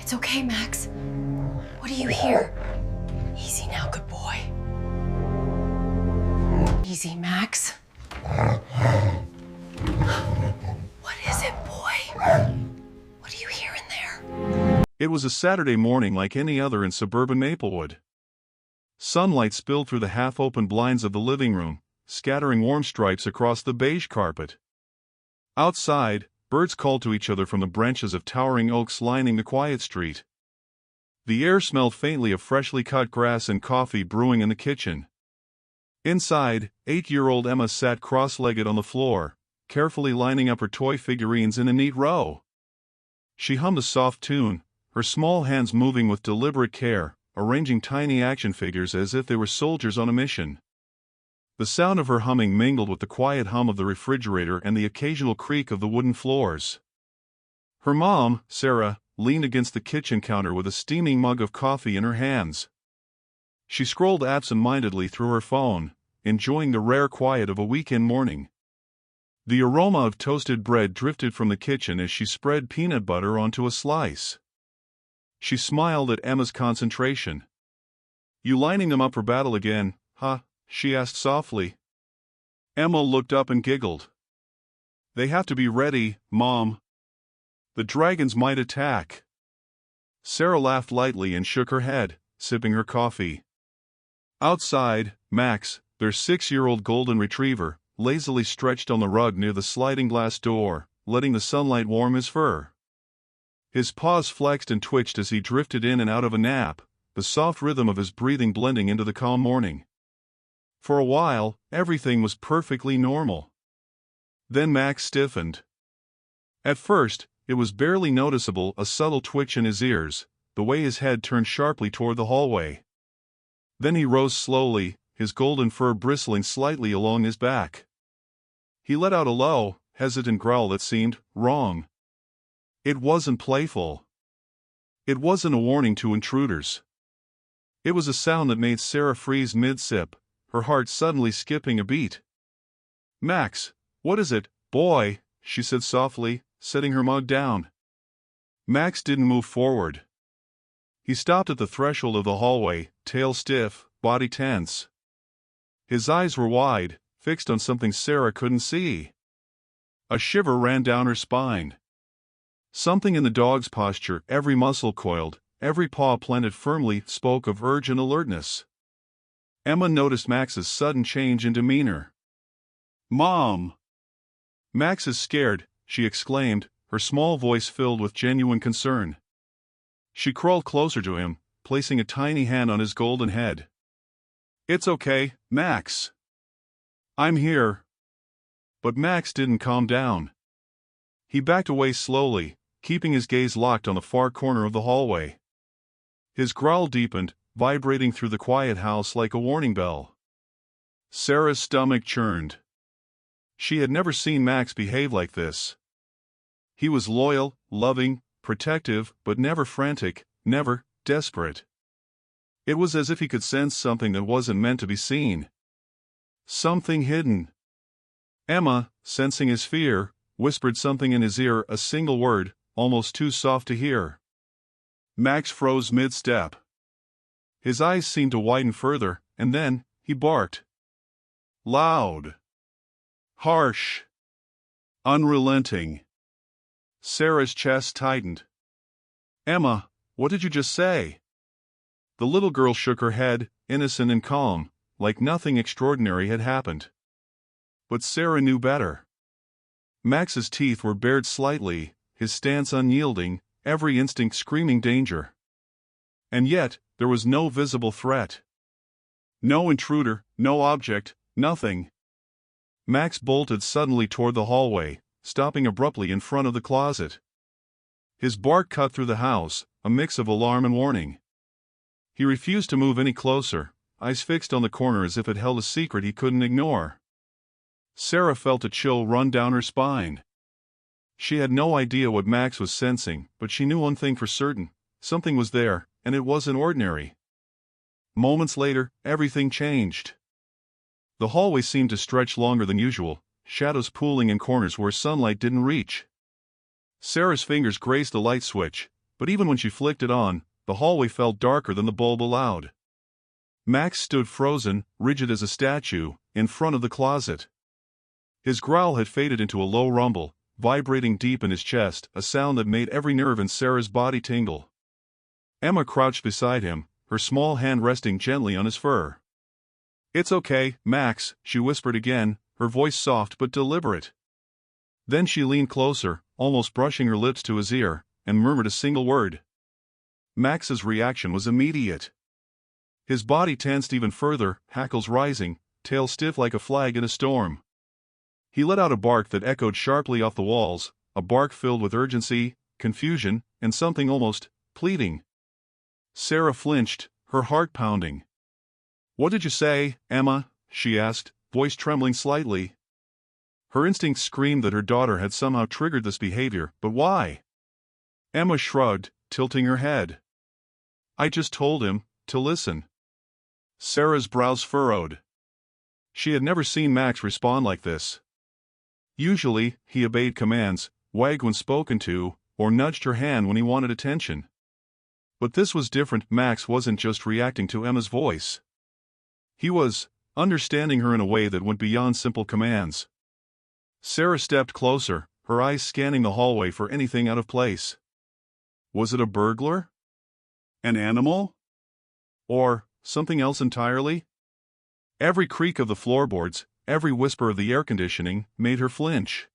It's okay, Max. What do you hear? Easy now, good boy. Easy, Max. What is it, boy? What do you hear in there? It was a Saturday morning like any other in suburban Maplewood. Sunlight spilled through the half-open blinds of the living room, scattering warm stripes across the beige carpet. Outside, birds called to each other from the branches of towering oaks lining the quiet street. The air smelled faintly of freshly cut grass and coffee brewing in the kitchen. Inside, 8-year-old Emma sat cross-legged on the floor, carefully lining up her toy figurines in a neat row. She hummed a soft tune, her small hands moving with deliberate care, arranging tiny action figures as if they were soldiers on a mission. The sound of her humming mingled with the quiet hum of the refrigerator and the occasional creak of the wooden floors. Her mom, Sarah, leaned against the kitchen counter with a steaming mug of coffee in her hands. She scrolled absent-mindedly through her phone, enjoying the rare quiet of a weekend morning. The aroma of toasted bread drifted from the kitchen as she spread peanut butter onto a slice. She smiled at Emma's concentration. "You lining them up for battle again, huh?" she asked softly. Emma looked up and giggled. "They have to be ready, Mom. The dragons might attack." Sarah laughed lightly and shook her head, sipping her coffee. Outside, Max, their 6-year-old golden retriever, lazily stretched on the rug near the sliding glass door, letting the sunlight warm his fur. His paws flexed and twitched as he drifted in and out of a nap, the soft rhythm of his breathing blending into the calm morning. For a while, everything was perfectly normal. Then Max stiffened. At first, it was barely noticeable, a subtle twitch in his ears, the way his head turned sharply toward the hallway. Then he rose slowly, his golden fur bristling slightly along his back. He let out a low, hesitant growl that seemed wrong. It wasn't playful. It wasn't a warning to intruders. It was a sound that made Sarah freeze mid-sip, her heart suddenly skipping a beat. "Max, what is it, boy?" she said softly, setting her mug down. Max didn't move forward. He stopped at the threshold of the hallway, tail stiff, body tense. His eyes were wide, fixed on something Sarah couldn't see. A shiver ran down her spine. Something in the dog's posture, every muscle coiled, every paw planted firmly, spoke of urge and alertness. Emma noticed Max's sudden change in demeanor. "Mom!" "Max is scared," she exclaimed, her small voice filled with genuine concern. She crawled closer to him, placing a tiny hand on his golden head. "It's okay, Max. I'm here." But Max didn't calm down. He backed away slowly, keeping his gaze locked on the far corner of the hallway. His growl deepened, vibrating through the quiet house like a warning bell. Sarah's stomach churned. She had never seen Max behave like this. He was loyal, loving, protective, but never frantic, never desperate. It was as if he could sense something that wasn't meant to be seen. Something hidden. Emma, sensing his fear, whispered something in his ear, a single word, almost too soft to hear. Max froze mid-step. His eyes seemed to widen further, and then, he barked. Loud. Harsh. Unrelenting. Sarah's chest tightened. "Emma, what did you just say?" The little girl shook her head, innocent and calm, like nothing extraordinary had happened. But Sarah knew better. Max's teeth were bared slightly, his stance unyielding, every instinct screaming danger. And yet, there was no visible threat. No intruder, no object, nothing. Max bolted suddenly toward the hallway, stopping abruptly in front of the closet. His bark cut through the house, a mix of alarm and warning. He refused to move any closer, eyes fixed on the corner as if it held a secret he couldn't ignore. Sarah felt a chill run down her spine. She had no idea what Max was sensing, but she knew one thing for certain: something was there, and it wasn't ordinary. Moments later, everything changed. The hallway seemed to stretch longer than usual, shadows pooling in corners where sunlight didn't reach. Sarah's fingers grazed the light switch, but even when she flicked it on, the hallway felt darker than the bulb allowed. Max stood frozen, rigid as a statue, in front of the closet. His growl had faded into a low rumble, vibrating deep in his chest, a sound that made every nerve in Sarah's body tingle. Emma crouched beside him, her small hand resting gently on his fur. "It's okay, Max," she whispered again, her voice soft but deliberate. Then she leaned closer, almost brushing her lips to his ear, and murmured a single word. Max's reaction was immediate. His body tensed even further, hackles rising, tail stiff like a flag in a storm. He let out a bark that echoed sharply off the walls, a bark filled with urgency, confusion, and something almost pleading. Sarah flinched, her heart pounding. "What did you say, Emma?" she asked, voice trembling slightly. Her instincts screamed that her daughter had somehow triggered this behavior, but why? Emma shrugged, tilting her head. "I just told him to listen." Sarah's brows furrowed. She had never seen Max respond like this. Usually, he obeyed commands, wagged when spoken to, or nudged her hand when he wanted attention. But this was different. Max wasn't just reacting to Emma's voice. He was understanding her in a way that went beyond simple commands. Sarah stepped closer, her eyes scanning the hallway for anything out of place. Was it a burglar? An animal? Or something else entirely? Every creak of the floorboards, every whisper of the air conditioning, made her flinch.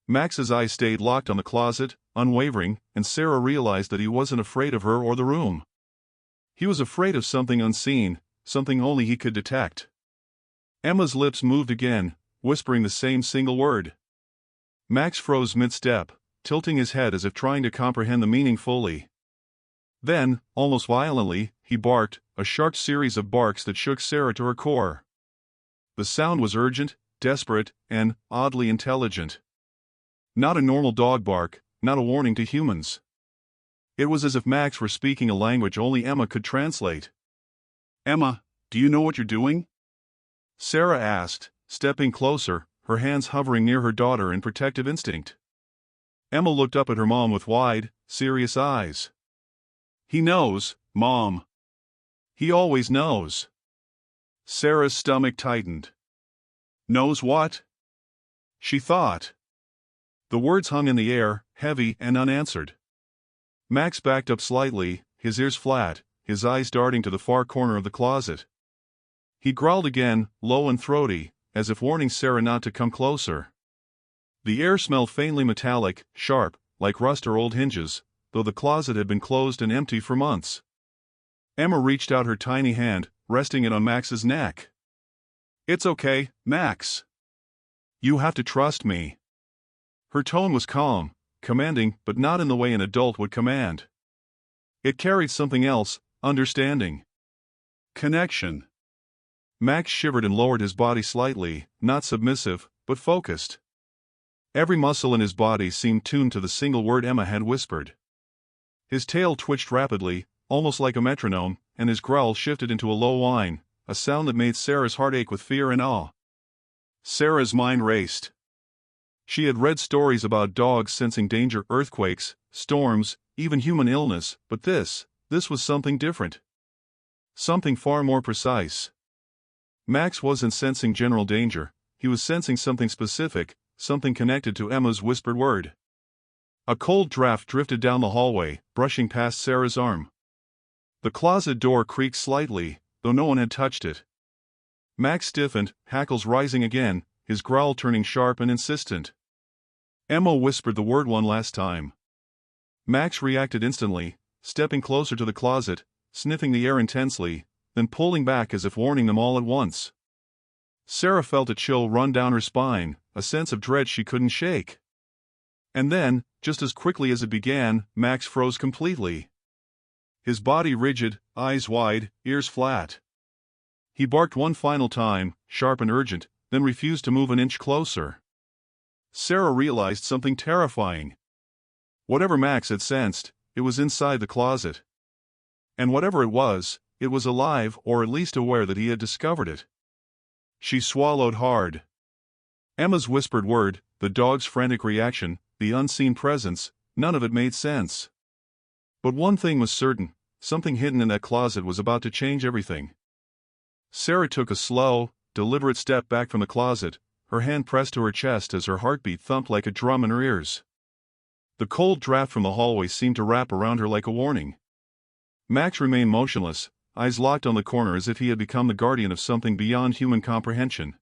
Max's eyes stayed locked on the closet, unwavering, and Sarah realized that he wasn't afraid of her or the room. He was afraid of something unseen, something only he could detect. Emma's lips moved again, whispering the same single word. Max froze mid-step, tilting his head as if trying to comprehend the meaning fully. Then, almost violently, he barked, a sharp series of barks that shook Sarah to her core. The sound was urgent, desperate, and oddly intelligent. Not a normal dog bark, not a warning to humans. It was as if Max were speaking a language only Emma could translate. "Emma, do you know what you're doing?" Sarah asked, stepping closer, her hands hovering near her daughter in protective instinct. Emma looked up at her mom with wide, serious eyes. "He knows, Mom. He always knows." Sarah's stomach tightened. "Knows what?" she thought. The words hung in the air, heavy and unanswered. Max backed up slightly, his ears flat, his eyes darting to the far corner of the closet. He growled again, low and throaty, as if warning Sarah not to come closer. The air smelled faintly metallic, sharp, like rust or old hinges, though the closet had been closed and empty for months. Emma reached out her tiny hand, resting it on Max's neck. "It's okay, Max. You have to trust me." Her tone was calm, commanding, but not in the way an adult would command. It carried something else, understanding. Connection. Max shivered and lowered his body slightly, not submissive, but focused. Every muscle in his body seemed tuned to the single word Emma had whispered. His tail twitched rapidly, almost like a metronome, and his growl shifted into a low whine, a sound that made Sarah's heart ache with fear and awe. Sarah's mind raced. She had read stories about dogs sensing danger, earthquakes, storms, even human illness, but this was something different. Something far more precise. Max wasn't sensing general danger, he was sensing something specific, something connected to Emma's whispered word. A cold draft drifted down the hallway, brushing past Sarah's arm. The closet door creaked slightly, though no one had touched it. Max stiffened, hackles rising again, his growl turning sharp and insistent. Emma whispered the word one last time. Max reacted instantly, stepping closer to the closet, sniffing the air intensely, then pulling back as if warning them all at once. Sarah felt a chill run down her spine, a sense of dread she couldn't shake. And then, just as quickly as it began, Max froze completely. His body rigid, eyes wide, ears flat. He barked one final time, sharp and urgent, then refused to move an inch closer. Sarah realized something terrifying. Whatever Max had sensed, it was inside the closet. And whatever it was alive or at least aware that he had discovered it. She swallowed hard. Emma's whispered word, the dog's frantic reaction, the unseen presence, none of it made sense. But one thing was certain, something hidden in that closet was about to change everything. Sarah took a slow, deliberate step back from the closet, her hand pressed to her chest as her heartbeat thumped like a drum in her ears. The cold draft from the hallway seemed to wrap around her like a warning. Max remained motionless, eyes locked on the corner as if he had become the guardian of something beyond human comprehension.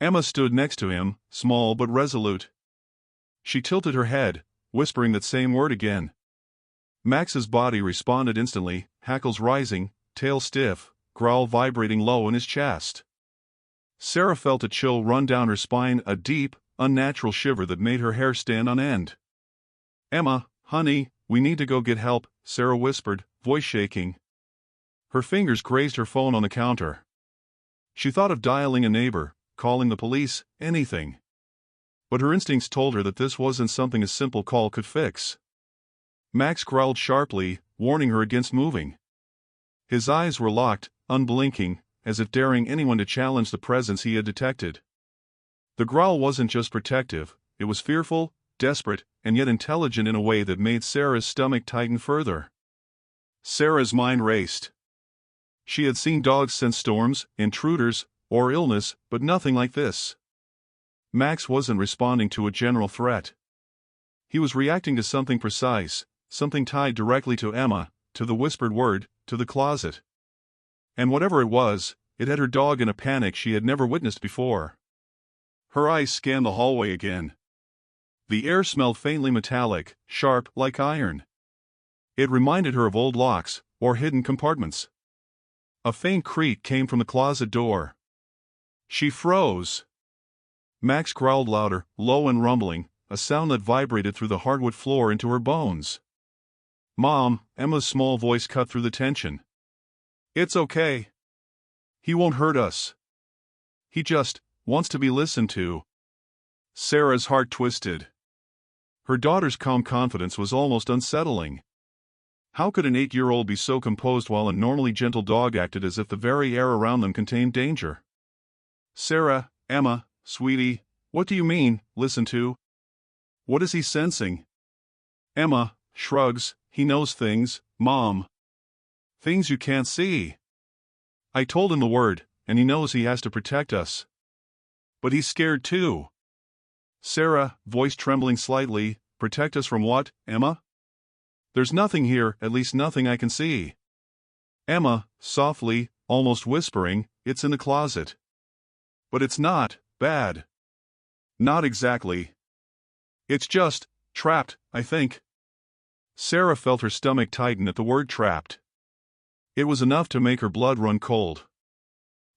Emma stood next to him, small but resolute. She tilted her head, whispering that same word again. Max's body responded instantly, hackles rising, tail stiff, growl vibrating low in his chest. Sarah felt a chill run down her spine, a deep, unnatural shiver that made her hair stand on end. "Emma, honey, we need to go get help," Sarah whispered, voice shaking. Her fingers grazed her phone on the counter. She thought of dialing a neighbor, calling the police, anything. But her instincts told her that this wasn't something a simple call could fix. Max growled sharply, warning her against moving. His eyes were locked, unblinking, as if daring anyone to challenge the presence he had detected. The growl wasn't just protective, it was fearful, desperate, and yet intelligent in a way that made Sarah's stomach tighten further. Sarah's mind raced. She had seen dogs sense storms, intruders, or illness, but nothing like this. Max wasn't responding to a general threat. He was reacting to something precise, something tied directly to Emma, to the whispered word, to the closet. And whatever it was, it had her dog in a panic she had never witnessed before. Her eyes scanned the hallway again. The air smelled faintly metallic, sharp, like iron. It reminded her of old locks, or hidden compartments. A faint creak came from the closet door. She froze. Max growled louder, low and rumbling, a sound that vibrated through the hardwood floor into her bones. "Mom," Emma's small voice cut through the tension. "It's okay. He won't hurt us. He just wants to be listened to." Sarah's heart twisted. Her daughter's calm confidence was almost unsettling. How could an 8-year-old be so composed while a normally gentle dog acted as if the very air around them contained danger? "Sarah, Emma, sweetie, what do you mean, listen to? What is he sensing?" Emma shrugs. "He knows things, Mom. Things you can't see. I told him the word, and he knows he has to protect us. But he's scared too." Sarah, voice trembling slightly, "Protect us from what, Emma?" "There's nothing here, at least nothing I can see." Emma, softly, almost whispering, "It's in the closet." "But it's not bad." "Not exactly. It's just trapped, I think." Sarah felt her stomach tighten at the word trapped. It was enough to make her blood run cold.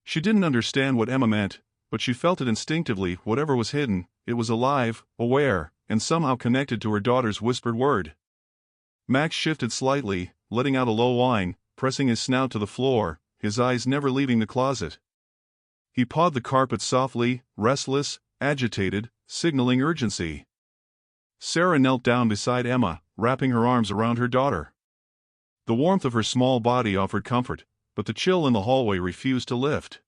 She didn't understand what Emma meant, but she felt it instinctively. Whatever was hidden, it was alive, aware, and somehow connected to her daughter's whispered word. Max shifted slightly, letting out a low whine, pressing his snout to the floor, his eyes never leaving the closet. He pawed the carpet softly, restless, agitated, signaling urgency. Sarah knelt down beside Emma, wrapping her arms around her daughter. The warmth of her small body offered comfort, but the chill in the hallway refused to lift.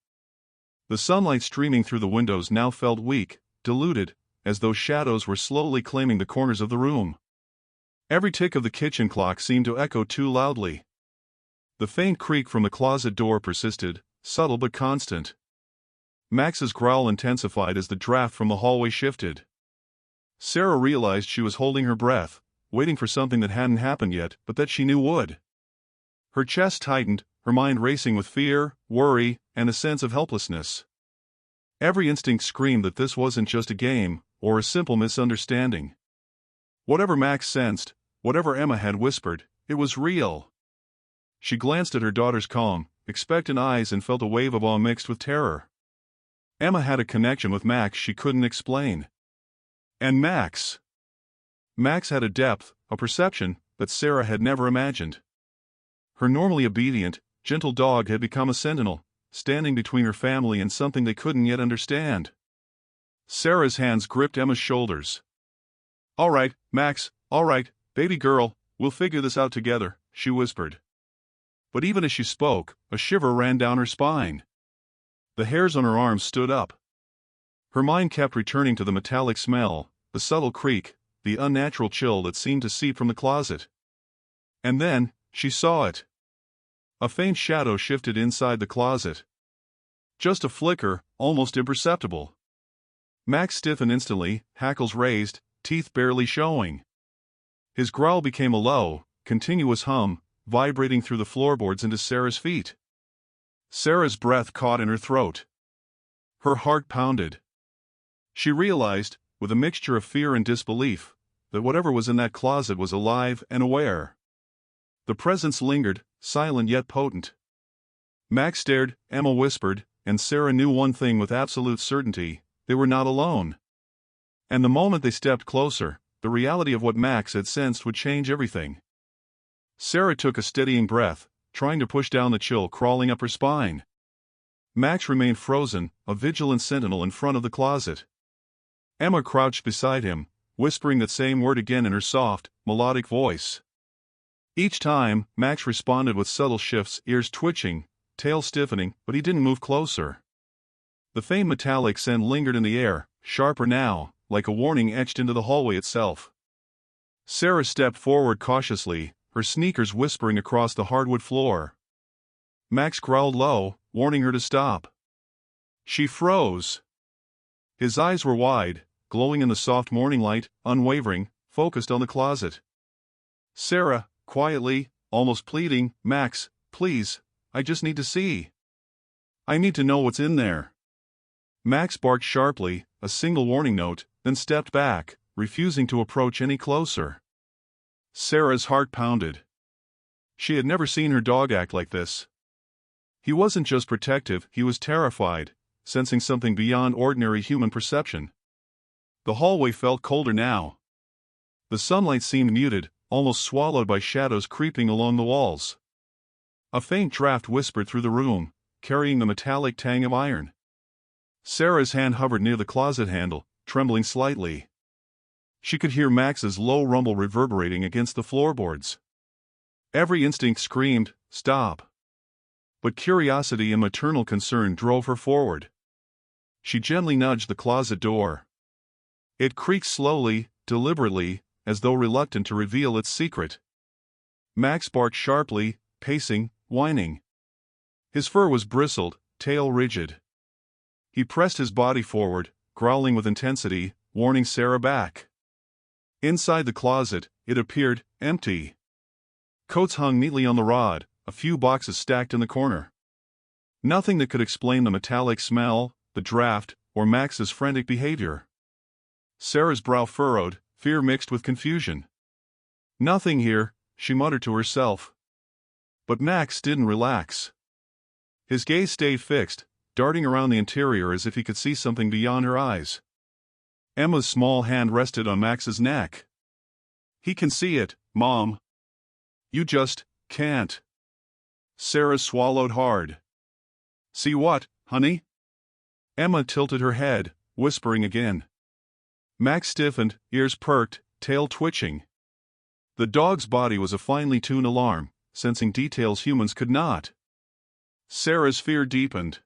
The sunlight streaming through the windows now felt weak, diluted, as though shadows were slowly claiming the corners of the room. Every tick of the kitchen clock seemed to echo too loudly. The faint creak from the closet door persisted, subtle but constant. Max's growl intensified as the draft from the hallway shifted. Sarah realized she was holding her breath, waiting for something that hadn't happened yet, but that she knew would. Her chest tightened, her mind racing with fear, worry, and a sense of helplessness. Every instinct screamed that this wasn't just a game, or a simple misunderstanding. Whatever Max sensed, whatever Emma had whispered, it was real. She glanced at her daughter's calm, expectant eyes and felt a wave of awe mixed with terror. Emma had a connection with Max she couldn't explain. And Max had a depth, a perception, that Sarah had never imagined. Her normally obedient, gentle dog had become a sentinel, standing between her family and something they couldn't yet understand. Sarah's hands gripped Emma's shoulders. "All right, Max, all right, baby girl, we'll figure this out together," she whispered. But even as she spoke, a shiver ran down her spine. The hairs on her arms stood up. Her mind kept returning to the metallic smell, the subtle creak, the unnatural chill that seemed to seep from the closet. And then, she saw it. A faint shadow shifted inside the closet. Just a flicker, almost imperceptible. Max stiffened instantly, hackles raised, teeth barely showing. His growl became a low, continuous hum, vibrating through the floorboards into Sarah's feet. Sarah's breath caught in her throat. Her heart pounded. She realized, with a mixture of fear and disbelief, that whatever was in that closet was alive and aware. The presence lingered, silent yet potent. Max stared, Emma whispered, and Sarah knew one thing with absolute certainty: they were not alone. And the moment they stepped closer, the reality of what Max had sensed would change everything. Sarah took a steadying breath, trying to push down the chill crawling up her spine. Max remained frozen, a vigilant sentinel in front of the closet. Emma crouched beside him, whispering that same word again in her soft, melodic voice. Each time, Max responded with subtle shifts, ears twitching, tail stiffening, but he didn't move closer. The faint metallic scent lingered in the air, sharper now, like a warning etched into the hallway itself. Sarah stepped forward cautiously, her sneakers whispering across the hardwood floor. Max growled low, warning her to stop. She froze. His eyes were wide, glowing in the soft morning light, unwavering, focused on the closet. Sarah, quietly, almost pleading, "Max, please, I just need to see. I need to know what's in there." Max barked sharply, a single warning note, then stepped back, refusing to approach any closer. Sarah's heart pounded. She had never seen her dog act like this. He wasn't just protective, he was terrified, sensing something beyond ordinary human perception. The hallway felt colder now. The sunlight seemed muted, almost swallowed by shadows creeping along the walls. A faint draft whispered through the room, carrying the metallic tang of iron. Sarah's hand hovered near the closet handle, trembling slightly. She could hear Max's low rumble reverberating against the floorboards. Every instinct screamed, "Stop." But curiosity and maternal concern drove her forward. She gently nudged the closet door. It creaked slowly, deliberately, as though reluctant to reveal its secret. Max barked sharply, pacing, whining. His fur was bristled, tail rigid. He pressed his body forward, growling with intensity, warning Sarah back. Inside the closet, it appeared empty. Coats hung neatly on the rod, a few boxes stacked in the corner. Nothing that could explain the metallic smell, the draft, or Max's frantic behavior. Sarah's brow furrowed, fear mixed with confusion. "Nothing here," she muttered to herself. But Max didn't relax. His gaze stayed fixed, darting around the interior as if he could see something beyond her eyes. Emma's small hand rested on Max's neck. "He can see it, Mom. You just can't." Sarah swallowed hard. "See what, honey?" Emma tilted her head, whispering again. Max stiffened, ears perked, tail twitching. The dog's body was a finely tuned alarm, sensing details humans could not. Sarah's fear deepened.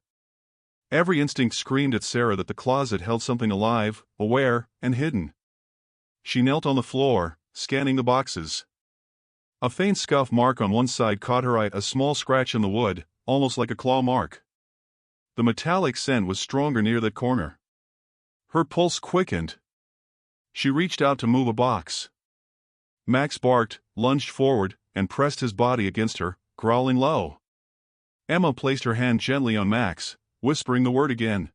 Every instinct screamed at Sarah that the closet held something alive, aware, and hidden. She knelt on the floor, scanning the boxes. A faint scuff mark on one side caught her eye, a small scratch in the wood, almost like a claw mark. The metallic scent was stronger near that corner. Her pulse quickened. She reached out to move a box. Max barked, lunged forward, and pressed his body against her, growling low. Emma placed her hand gently on Max, whispering the word again.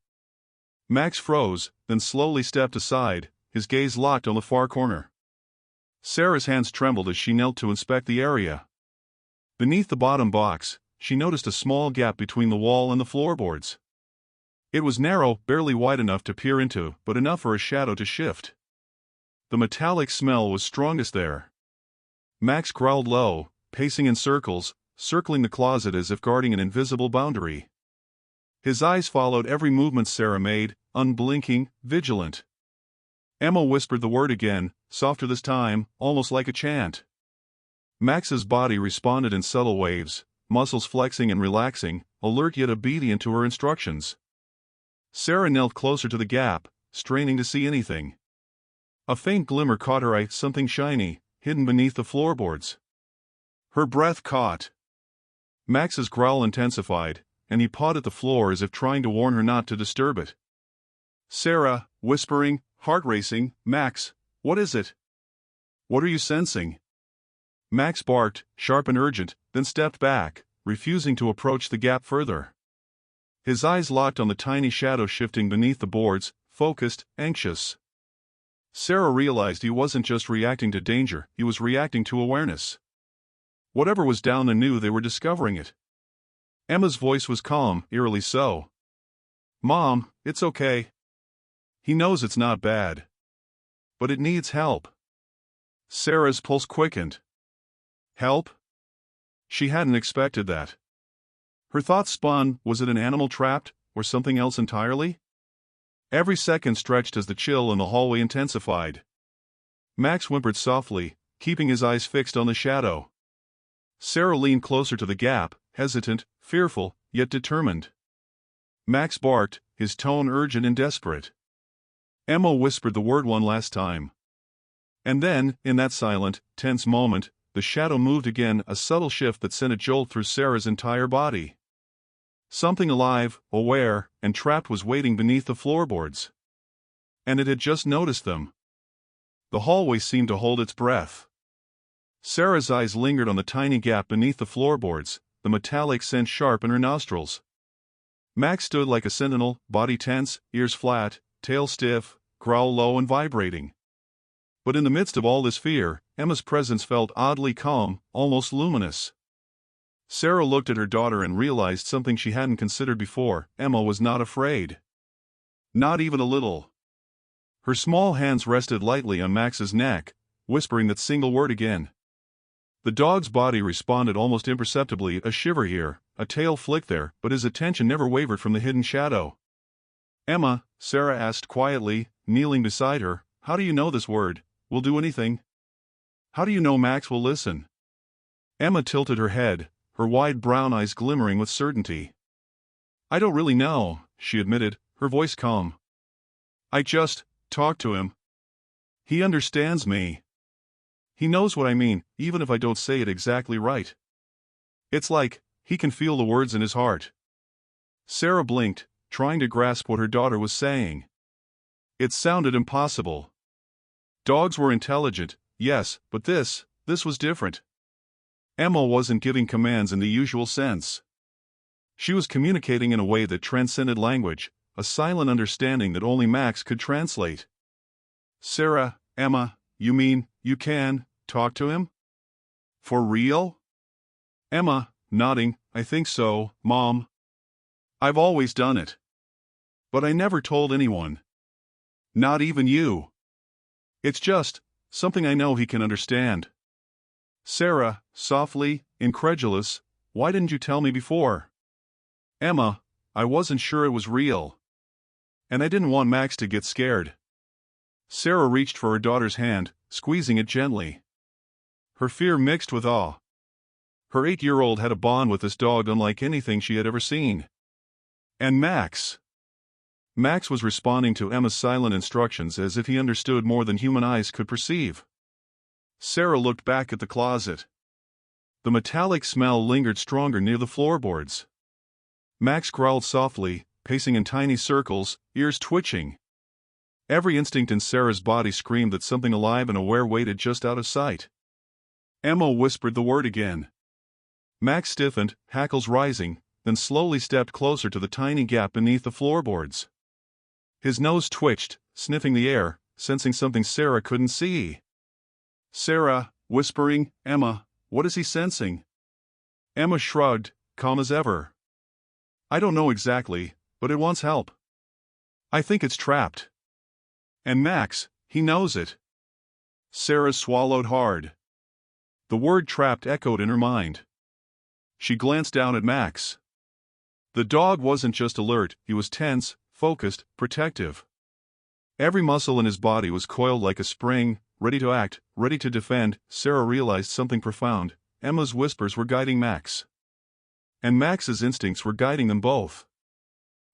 Max froze, then slowly stepped aside, his gaze locked on the far corner. Sarah's hands trembled as she knelt to inspect the area. Beneath the bottom box, she noticed a small gap between the wall and the floorboards. It was narrow, barely wide enough to peer into, but enough for a shadow to shift. The metallic smell was strongest there. Max growled low, pacing in circles, circling the closet as if guarding an invisible boundary. His eyes followed every movement Sarah made, unblinking, vigilant. Emma whispered the word again, softer this time, almost like a chant. Max's body responded in subtle waves, muscles flexing and relaxing, alert yet obedient to her instructions. Sarah knelt closer to the gap, straining to see anything. A faint glimmer caught her eye, something shiny, hidden beneath the floorboards. Her breath caught. Max's growl intensified, and he pawed at the floor as if trying to warn her not to disturb it. Sarah, whispering, heart racing, "Max, what is it? What are you sensing?" Max barked, sharp and urgent, then stepped back, refusing to approach the gap further. His eyes locked on the tiny shadow shifting beneath the boards, focused, anxious. Sarah realized he wasn't just reacting to danger, he was reacting to awareness. Whatever was down there knew they were discovering it. Emma's voice was calm, eerily so. "Mom, it's okay. He knows it's not bad. But it needs help." Sarah's pulse quickened. Help? She hadn't expected that. Her thoughts spun, was it an animal trapped, or something else entirely? Every second stretched as the chill in the hallway intensified. Max whimpered softly, keeping his eyes fixed on the shadow. Sarah leaned closer to the gap, hesitant, fearful, yet determined. Max barked, his tone urgent and desperate. Emma whispered the word one last time. And then, in that silent, tense moment, the shadow moved again, a subtle shift that sent a jolt through Sarah's entire body. Something alive, aware, and trapped was waiting beneath the floorboards. And it had just noticed them. The hallway seemed to hold its breath. Sarah's eyes lingered on the tiny gap beneath the floorboards, the metallic scent sharp in her nostrils. Max stood like a sentinel, body tense, ears flat, tail stiff, growl low and vibrating. But in the midst of all this fear, Emma's presence felt oddly calm, almost luminous. Sarah looked at her daughter and realized something she hadn't considered before. Emma was not afraid. Not even a little. Her small hands rested lightly on Max's neck, whispering that single word again. The dog's body responded almost imperceptibly, a shiver here, a tail flick there, but his attention never wavered from the hidden shadow. "Emma," Sarah asked quietly, kneeling beside her, "how do you know this word will do anything? How do you know Max will listen?" Emma tilted her head, her wide brown eyes glimmering with certainty. "I don't really know," she admitted, her voice calm. "I just talk to him. He understands me. He knows what I mean, even if I don't say it exactly right. It's like he can feel the words in his heart." Sarah blinked, trying to grasp what her daughter was saying. It sounded impossible. Dogs were intelligent, yes, but this was different. Emma wasn't giving commands in the usual sense. She was communicating in a way that transcended language, a silent understanding that only Max could translate. "Sarah, Emma, you mean you can talk to him? For real?" Emma, nodding, "I think so, Mom. I've always done it. But I never told anyone. Not even you. It's just something I know he can understand." Sarah, softly, incredulous, "Why didn't you tell me before?" Emma, "I wasn't sure it was real. And I didn't want Max to get scared." Sarah reached for her daughter's hand, squeezing it gently. Her fear mixed with awe. Her 8-year-old had a bond with this dog unlike anything she had ever seen. And Max was responding to Emma's silent instructions as if he understood more than human eyes could perceive. Sarah looked back at the closet. The metallic smell lingered stronger near the floorboards. Max growled softly, pacing in tiny circles, ears twitching. Every instinct in Sarah's body screamed that something alive and aware waited just out of sight. Emma whispered the word again. Max stiffened, hackles rising, then slowly stepped closer to the tiny gap beneath the floorboards. His nose twitched, sniffing the air, sensing something Sarah couldn't see. Sarah, whispering, "Emma, what is he sensing?" Emma shrugged, calm as ever. "I don't know exactly, but it wants help. I think it's trapped. And Max, he knows it." Sarah swallowed hard. The word trapped echoed in her mind. She glanced down at Max. The dog wasn't just alert, he was tense, focused, protective. Every muscle in his body was coiled like a spring, ready to act, ready to defend. Sarah realized something profound. Emma's whispers were guiding Max. And Max's instincts were guiding them both.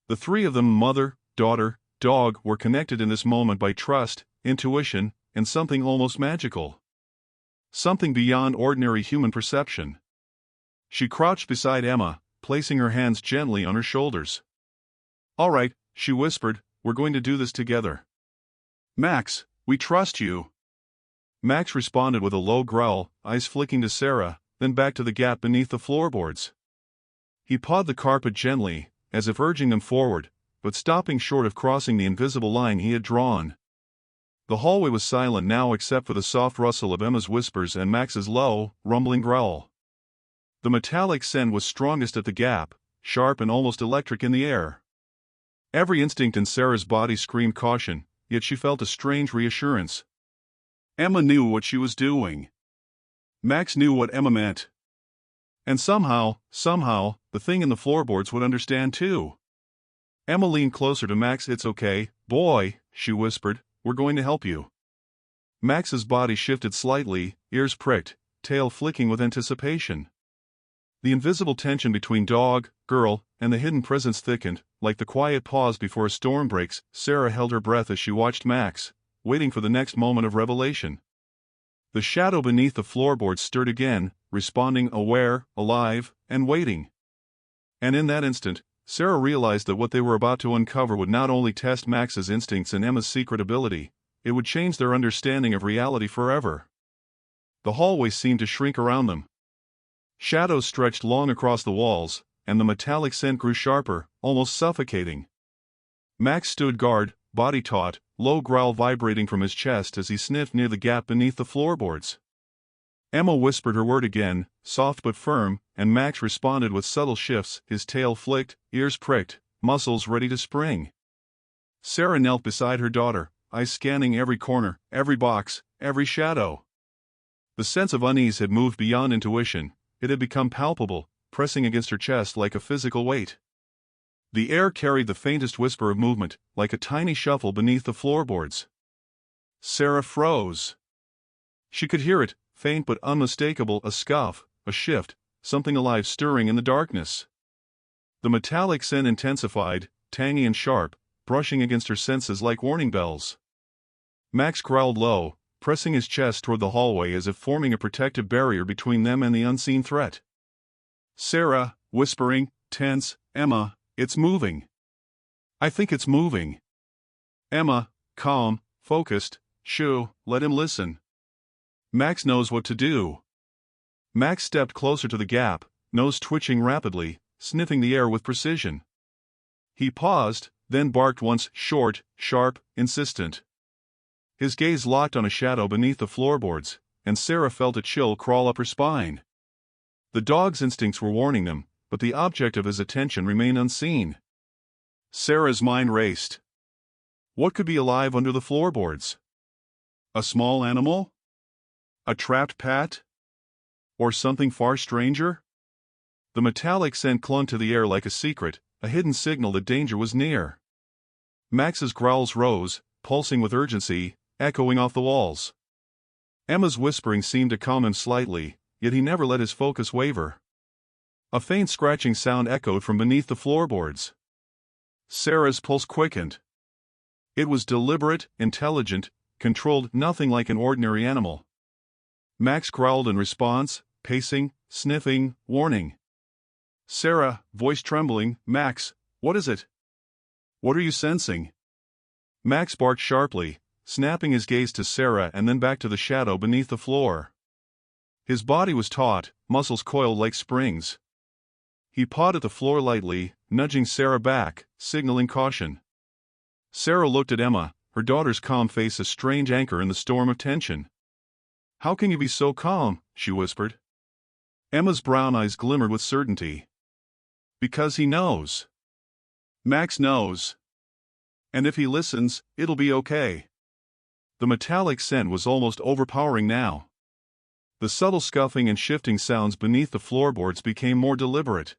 The three of them, mother, daughter, dog, were connected in this moment by trust, intuition, and something almost magical. something beyond ordinary human perception. She crouched beside Emma, placing her hands gently on her shoulders. "All right," she whispered, "we're going to do this together. Max, we trust you." Max responded with a low growl, eyes flicking to Sarah, then back to the gap beneath the floorboards. He pawed the carpet gently, as if urging them forward, but stopping short of crossing the invisible line he had drawn. The hallway was silent now except for the soft rustle of Emma's whispers and Max's low, rumbling growl. The metallic scent was strongest at the gap, sharp and almost electric in the air. Every instinct in Sarah's body screamed caution, yet she felt a strange reassurance. Emma knew what she was doing. Max knew what Emma meant. And somehow, the thing in the floorboards would understand too. Emma leaned closer to Max. "It's okay, boy," she whispered, "we're going to help you." Max's body shifted slightly, ears pricked, tail flicking with anticipation. The invisible tension between dog, girl, and the hidden presence thickened, like the quiet pause before a storm breaks. Sarah held her breath as she watched Max, waiting for the next moment of revelation. The shadow beneath the floorboards stirred again, responding, aware, alive, and waiting. And in that instant, Sarah realized that what they were about to uncover would not only test Max's instincts and Emma's secret ability, it would change their understanding of reality forever. The hallway seemed to shrink around them. Shadows stretched long across the walls, and the metallic scent grew sharper, almost suffocating. Max stood guard, body taut, low growl vibrating from his chest as he sniffed near the gap beneath the floorboards. Emma whispered her word again, soft but firm, and Max responded with subtle shifts, his tail flicked, ears pricked, muscles ready to spring. Sarah knelt beside her daughter, eyes scanning every corner, every box, every shadow. The sense of unease had moved beyond intuition. It had become palpable, pressing against her chest like a physical weight. The air carried the faintest whisper of movement, like a tiny shuffle beneath the floorboards. Sarah froze. She could hear it, faint but unmistakable, a scuff, a shift, something alive stirring in the darkness. The metallic scent intensified, tangy and sharp, brushing against her senses like warning bells. Max growled low, pressing his chest toward the hallway as if forming a protective barrier between them and the unseen threat. Sarah, whispering, tense, "Emma, it's moving. I think it's moving." Emma, calm, focused, "Shoo, let him listen. Max knows what to do." Max stepped closer to the gap, nose twitching rapidly, sniffing the air with precision. He paused, then barked once, short, sharp, insistent. His gaze locked on a shadow beneath the floorboards, and Sarah felt a chill crawl up her spine. The dog's instincts were warning them, but the object of his attention remained unseen. Sarah's mind raced. What could be alive under the floorboards? A small animal? A trapped pet? Or something far stranger? The metallic scent clung to the air like a secret, a hidden signal that danger was near. Max's growls rose, pulsing with urgency, echoing off the walls. Emma's whispering seemed to calm him slightly, yet he never let his focus waver. A faint scratching sound echoed from beneath the floorboards. Sarah's pulse quickened. It was deliberate, intelligent, controlled, nothing like an ordinary animal. Max growled in response, pacing, sniffing, warning. Sarah, voice trembling, "Max, what is it? What are you sensing?" Max barked sharply, snapping his gaze to Sarah and then back to the shadow beneath the floor. His body was taut, muscles coiled like springs. He pawed at the floor lightly, nudging Sarah back, signaling caution. Sarah looked at Emma, her daughter's calm face a strange anchor in the storm of tension. "How can you be so calm?" she whispered. Emma's brown eyes glimmered with certainty. "Because he knows. Max knows. And if he listens, it'll be okay." The metallic scent was almost overpowering now. The subtle scuffing and shifting sounds beneath the floorboards became more deliberate.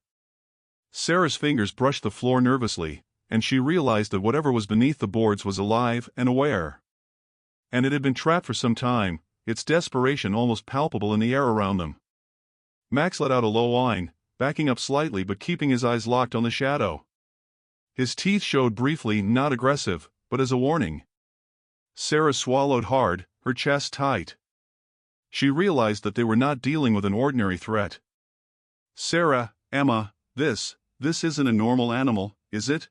Sarah's fingers brushed the floor nervously, and she realized that whatever was beneath the boards was alive and aware. And it had been trapped for some time, its desperation almost palpable in the air around them. Max let out a low whine, backing up slightly but keeping his eyes locked on the shadow. His teeth showed briefly, not aggressive, but as a warning. Sarah swallowed hard, her chest tight. She realized that they were not dealing with an ordinary threat. Sarah, Emma, this isn't a normal animal, is it?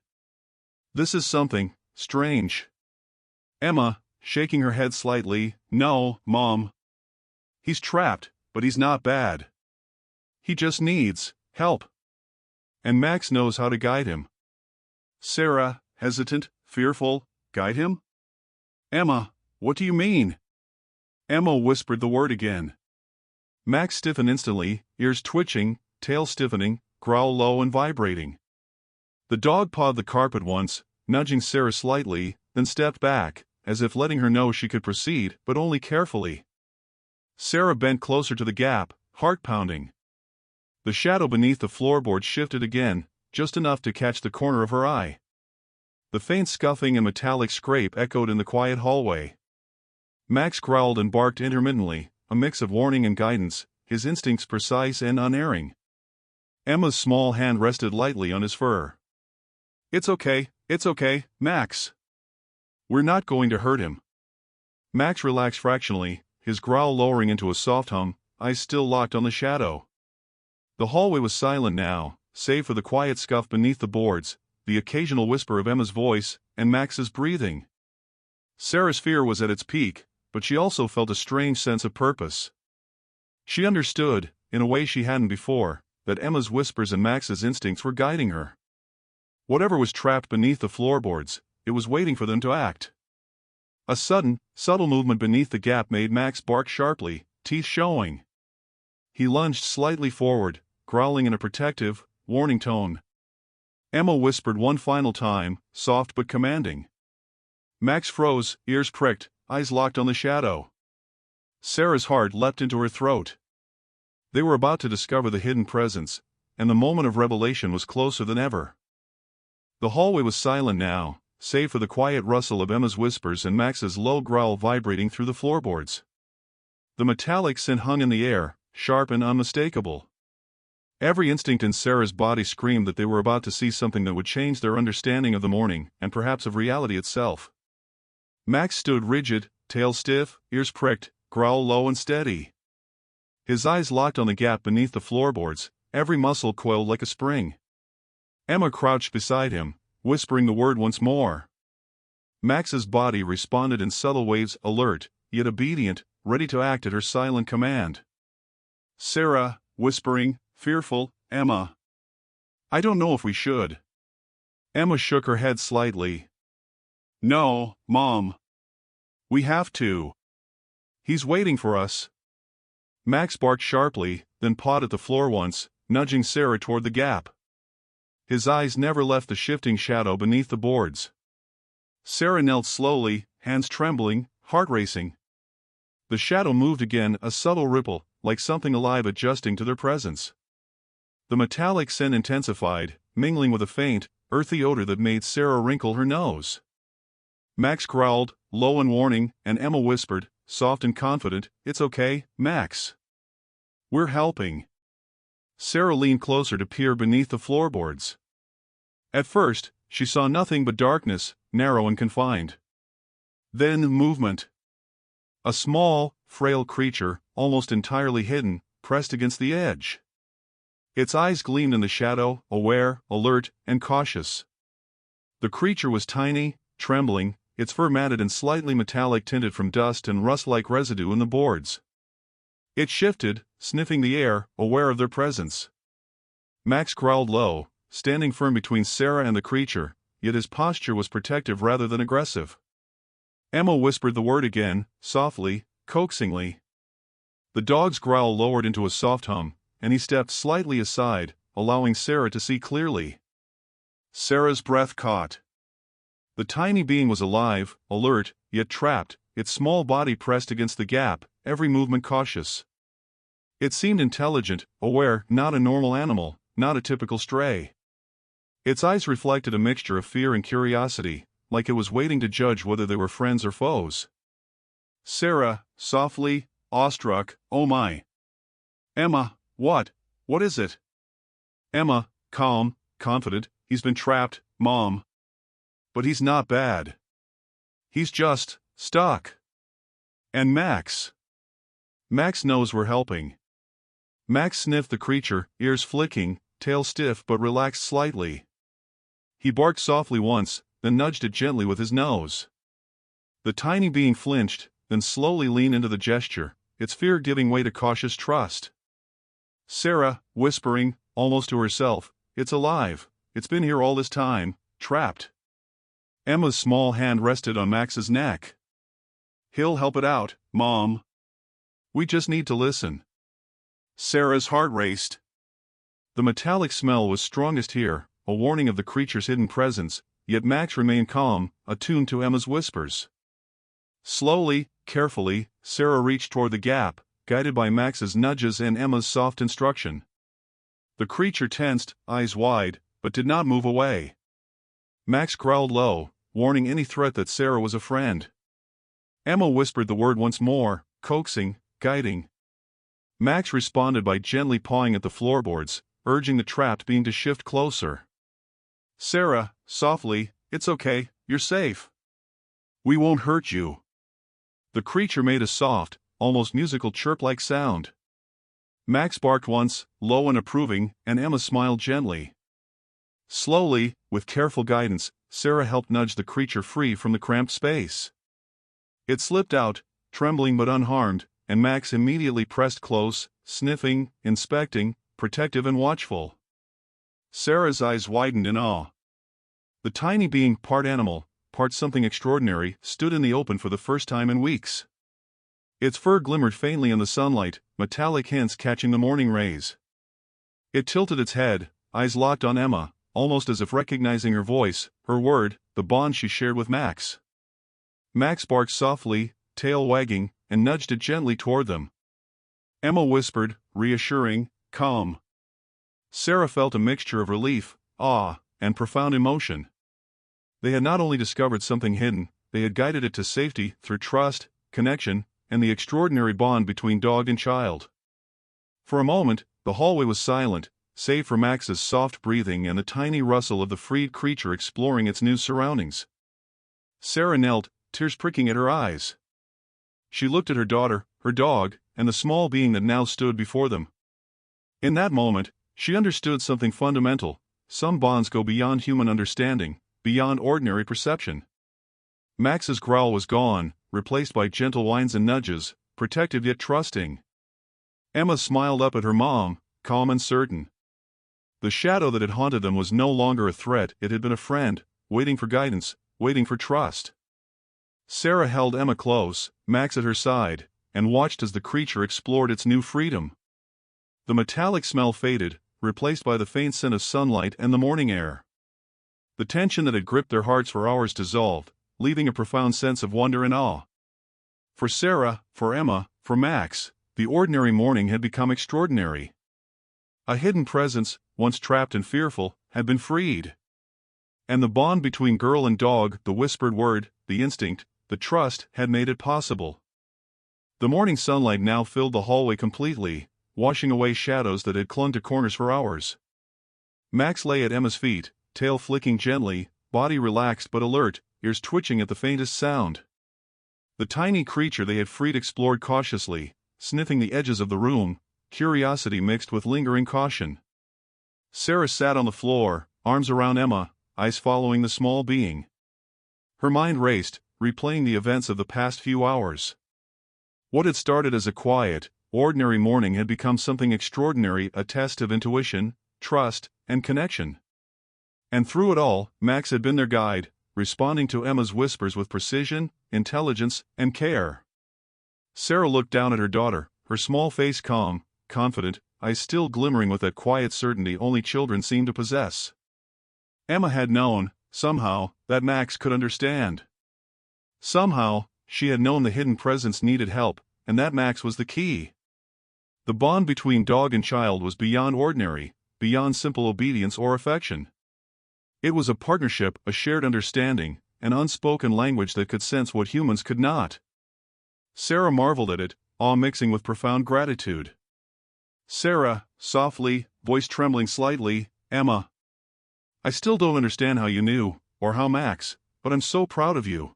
This is something strange. Emma, shaking her head slightly, no, Mom. He's trapped, but he's not bad. He just needs help. And Max knows how to guide him. Sarah, hesitant, fearful, guide him? Emma, what do you mean? Emma whispered the word again. Max stiffened instantly, ears twitching, tail stiffening, growl low and vibrating. The dog pawed the carpet once, nudging Sarah slightly, then stepped back, as if letting her know she could proceed, but only carefully. Sarah bent closer to the gap, heart pounding. The shadow beneath the floorboard shifted again, just enough to catch the corner of her eye. The faint scuffing and metallic scrape echoed in the quiet hallway. Max growled and barked intermittently, a mix of warning and guidance, his instincts precise and unerring. Emma's small hand rested lightly on his fur. It's okay, Max. We're not going to hurt him. Max relaxed fractionally, his growl lowering into a soft hum, eyes still locked on the shadow. The hallway was silent now, save for the quiet scuff beneath the boards, the occasional whisper of Emma's voice, and Max's breathing. Sarah's fear was at its peak, but she also felt a strange sense of purpose. She understood, in a way she hadn't before, that Emma's whispers and Max's instincts were guiding her. Whatever was trapped beneath the floorboards, it was waiting for them to act. A sudden, subtle movement beneath the gap made Max bark sharply, teeth showing. He lunged slightly forward, growling in a protective, warning tone. Emma whispered one final time, soft but commanding. Max froze, ears pricked, eyes locked on the shadow. Sarah's heart leapt into her throat. They were about to discover the hidden presence, and the moment of revelation was closer than ever. The hallway was silent now, save for the quiet rustle of Emma's whispers and Max's low growl vibrating through the floorboards. The metallic scent hung in the air, sharp and unmistakable. Every instinct in Sarah's body screamed that they were about to see something that would change their understanding of the morning and perhaps of reality itself. Max stood rigid, tail stiff, ears pricked, growl low and steady. His eyes locked on the gap beneath the floorboards, every muscle coiled like a spring. Emma crouched beside him, whispering the word once more. Max's body responded in subtle waves, alert, yet obedient, ready to act at her silent command. Sarah, whispering, fearful, Emma. I don't know if we should. Emma shook her head slightly. No, Mom. We have to. He's waiting for us. Max barked sharply, then pawed at the floor once, nudging Sarah toward the gap. His eyes never left the shifting shadow beneath the boards. Sarah knelt slowly, hands trembling, heart racing. The shadow moved again, a subtle ripple, like something alive adjusting to their presence. The metallic scent intensified, mingling with a faint, earthy odor that made Sarah wrinkle her nose. Max growled, low and warning, and Emma whispered, soft and confident, "It's okay, Max. We're helping." Sarah leaned closer to peer beneath the floorboards. At first, she saw nothing but darkness, narrow and confined. Then movement. A small, frail creature, almost entirely hidden, pressed against the edge. Its eyes gleamed in the shadow, aware, alert, and cautious. The creature was tiny, trembling, its fur matted and slightly metallic tinted from dust and rust-like residue in the boards. It shifted, sniffing the air, aware of their presence. Max growled low, standing firm between Sarah and the creature, yet his posture was protective rather than aggressive. Emma whispered the word again, softly, coaxingly. The dog's growl lowered into a soft hum, and he stepped slightly aside, allowing Sarah to see clearly. Sarah's breath caught. The tiny being was alive, alert, yet trapped, its small body pressed against the gap, every movement cautious. It seemed intelligent, aware, not a normal animal, not a typical stray. Its eyes reflected a mixture of fear and curiosity, like it was waiting to judge whether they were friends or foes. Sarah, softly, awestruck, "Oh my." Emma, what is it? Emma, calm, confident, "He's been trapped, Mom. But he's not bad. He's just stuck." And Max? Mac's nose were helping. Max sniffed the creature, ears flicking, tail stiff but relaxed slightly. He barked softly once, then nudged it gently with his nose. The tiny being flinched, then slowly leaned into the gesture, its fear giving way to cautious trust. Sarah, whispering, almost to herself, "It's alive. It's been here all this time, trapped." Emma's small hand rested on Max's neck. "He'll help it out, Mom. We just need to listen." Sarah's heart raced. The metallic smell was strongest here, a warning of the creature's hidden presence, yet Max remained calm, attuned to Emma's whispers. Slowly, carefully, Sarah reached toward the gap, guided by Max's nudges and Emma's soft instruction. The creature tensed, eyes wide, but did not move away. Max growled low, warning any threat that Sarah was a friend. Emma whispered the word once more, coaxing, guiding. Max responded by gently pawing at the floorboards, urging the trapped being to shift closer. Sarah, softly, "It's okay, you're safe. We won't hurt you." The creature made a soft, almost musical chirp-like sound. Max barked once, low and approving, and Emma smiled gently. Slowly, with careful guidance, Sarah helped nudge the creature free from the cramped space. It slipped out, trembling but unharmed, and Max immediately pressed close, sniffing, inspecting, protective and watchful. Sarah's eyes widened in awe. The tiny being, part animal, part something extraordinary, stood in the open for the first time in weeks. Its fur glimmered faintly in the sunlight, metallic hints catching the morning rays. It tilted its head, eyes locked on Emma, almost as if recognizing her voice, her word, the bond she shared with Max. Max barked softly, tail wagging, and nudged it gently toward them. Emma whispered, reassuring, "Calm." Sarah felt a mixture of relief, awe, and profound emotion. They had not only discovered something hidden, they had guided it to safety through trust, connection, and the extraordinary bond between dog and child. For a moment, the hallway was silent, save for Max's soft breathing and the tiny rustle of the freed creature exploring its new surroundings. Sarah knelt, tears pricking at her eyes. She looked at her daughter, her dog, and the small being that now stood before them. In that moment, she understood something fundamental. Some bonds go beyond human understanding, beyond ordinary perception. Max's growl was gone, replaced by gentle whines and nudges, protective yet trusting. Emma smiled up at her mom, calm and certain. The shadow that had haunted them was no longer a threat, it had been a friend, waiting for guidance, waiting for trust. Sarah held Emma close, Max at her side, and watched as the creature explored its new freedom. The metallic smell faded, replaced by the faint scent of sunlight and the morning air. The tension that had gripped their hearts for hours dissolved, leaving a profound sense of wonder and awe. For Sarah, for Emma, for Max, the ordinary morning had become extraordinary. A hidden presence, once trapped and fearful, had been freed. And the bond between girl and dog, the whispered word, the instinct, the trust, had made it possible. The morning sunlight now filled the hallway completely, washing away shadows that had clung to corners for hours. Max lay at Emma's feet, tail flicking gently, body relaxed but alert, ears twitching at the faintest sound. The tiny creature they had freed explored cautiously, sniffing the edges of the room, curiosity mixed with lingering caution. Sarah sat on the floor, arms around Emma, eyes following the small being. Her mind raced, replaying the events of the past few hours. What had started as a quiet, ordinary morning had become something extraordinary, a test of intuition, trust, and connection. And through it all, Max had been their guide, responding to Emma's whispers with precision, intelligence, and care. Sarah looked down at her daughter, her small face calm, confident, eyes still glimmering with that quiet certainty only children seem to possess. Emma had known, somehow, that Max could understand. Somehow, she had known the hidden presence needed help, and that Max was the key. The bond between dog and child was beyond ordinary, beyond simple obedience or affection. It was a partnership, a shared understanding, an unspoken language that could sense what humans could not. Sarah marveled at it, awe mixing with profound gratitude. Sarah, softly, voice trembling slightly, "Emma, I still don't understand how you knew, or how Max, but I'm so proud of you.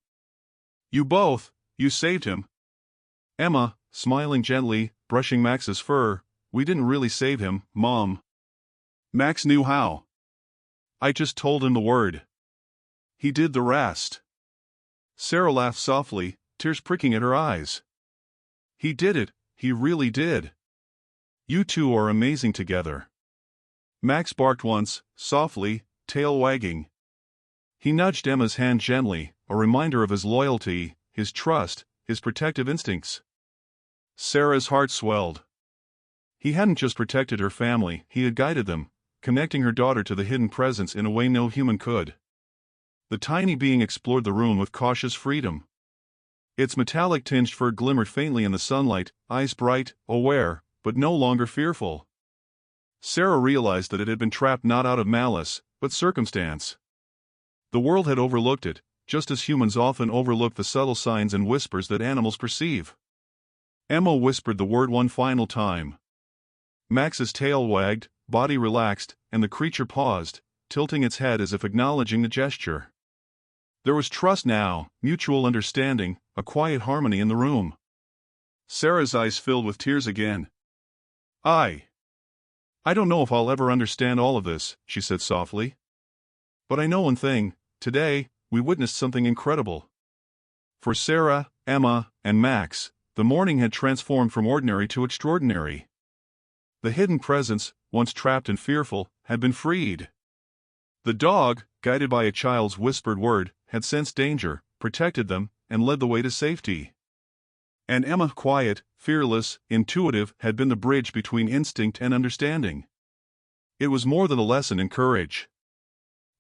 You both, you saved him." Emma, smiling gently, brushing Max's fur. "We didn't really save him, Mom. Max knew how. I just told him the word. He did the rest." Sarah laughed softly, tears pricking at her eyes. "He did it, he really did. You two are amazing together." Max barked once, softly, tail wagging. He nudged Emma's hand gently, a reminder of his loyalty, his trust, his protective instincts. Sarah's heart swelled. He hadn't just protected her family, he had guided them, connecting her daughter to the hidden presence in a way no human could. The tiny being explored the room with cautious freedom. Its metallic-tinged fur glimmered faintly in the sunlight, eyes bright, aware, but no longer fearful. Sarah realized that it had been trapped not out of malice, but circumstance. The world had overlooked it, just as humans often overlook the subtle signs and whispers that animals perceive. Emma whispered the word one final time. Max's tail wagged, body relaxed, and the creature paused, tilting its head as if acknowledging the gesture. There was trust now, mutual understanding, a quiet harmony in the room. Sarah's eyes filled with tears again. I don't know if I'll ever understand all of this," she said softly. "But I know one thing, today, we witnessed something incredible." For Sarah, Emma, and Max, the morning had transformed from ordinary to extraordinary. The hidden presence, once trapped and fearful, had been freed. The dog, guided by a child's whispered word, had sensed danger, protected them, and led the way to safety. And Emma, quiet, fearless, intuitive, had been the bridge between instinct and understanding. It was more than a lesson in courage.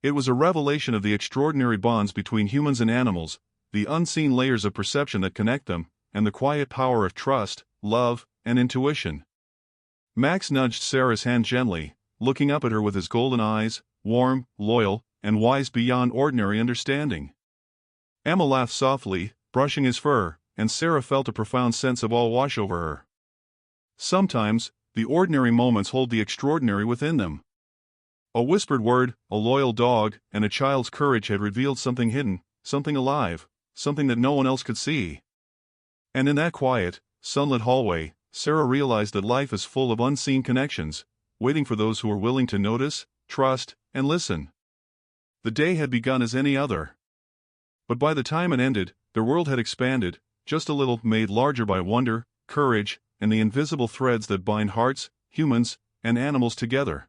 It was a revelation of the extraordinary bonds between humans and animals, the unseen layers of perception that connect them, and the quiet power of trust, love, and intuition. Max nudged Sarah's hand gently, looking up at her with his golden eyes, warm, loyal, and wise beyond ordinary understanding. Emma laughed softly, brushing his fur, and Sarah felt a profound sense of awe wash over her. Sometimes, the ordinary moments hold the extraordinary within them. A whispered word, a loyal dog, and a child's courage had revealed something hidden, something alive, something that no one else could see. And in that quiet, sunlit hallway, Sarah realized that life is full of unseen connections, waiting for those who are willing to notice, trust, and listen. The day had begun as any other. But by the time it ended, their world had expanded, just a little, made larger by wonder, courage, and the invisible threads that bind hearts, humans, and animals together.